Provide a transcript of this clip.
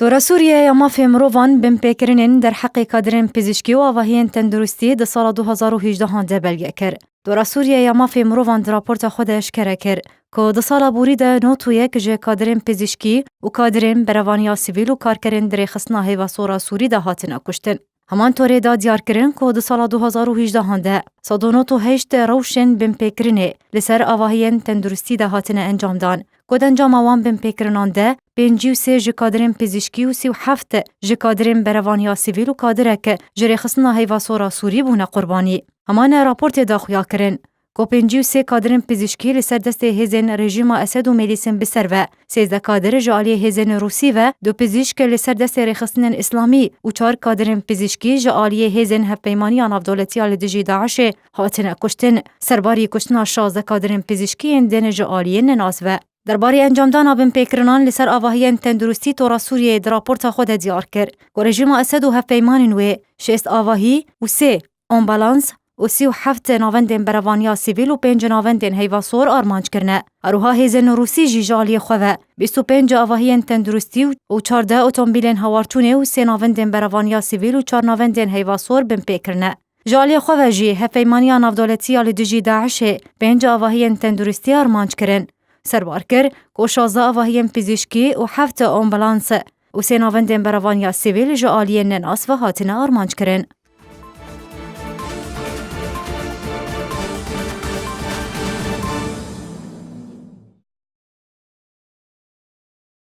دورا سوریه یا مافی مروان بین پیکرینن در حق کادرین پزشکی و آواهین تندرستی ده سال 2018 هنده بلگه کر. دورا سوریه یا مافی مروان در راپورت خودش کر که ده سال بوری ده نوتویه که جه کادرین پزشکی و کادرین بروانیا سیویل و کارکرین در خصنا هیوا سورا سوری ده هاتن کشتن. همان طوری دا دیار کرن که ده سال 2018 هنده 198 روشن بین پیکرینه لسر آواهین تندرستی ده هاتن انجام دان. کد انجام آوان بین پیکرنان ده 53 جکادرین پزشکی و 37 جکادرین بروانیا سیویل و کادرک جری خصنا هیوا سورا سوری بونه قربانی. همان راپورت دا خویا کرن که 53 کادرین پزشکی لسر دست هزین رژیم اسد و ملیسن بسر و 13 کادر جعالی هزین روسی و 2 پزشک لسر دست رخصتن اسلامی و 4 کادرین پزشکی جعالی هزین هفپیمانی آناف دولتی لدجی داعش هاتن کشتن. سرباری کشتنا 16 کادرین پزشکی اندین جعالی نناس و درباره انجام دانا بین پیکرنان لسر آواهین تندرستی تورا سوریه در راپورت خود دیار کرد که رژیم اسد و هفپیمان و 6 آواهی و 3 امبالانس و 37 ناوندین بروانیا سیویل و 5 ناوندین هیواسور آرمانج کرنه. اروها هیزن روسی جیجالی خواه 25 آواهین تندرستی و 14 اتومبیلین هوارچونه و 3 ناوندین بروانیا سیویل و 4 ناوندین هیواسور بین پیکرنه. جالی خواه جی هفپیمانی آناف دولتی لدجی داعش 5 آواهین تندرستی آرمانج کرن. سربار کر که 16 آواهین پزشکی و 7 امبولانس و 3 ناوندین بروانیا سیویل جعالی نناس و هاتنه آرمانج کرن.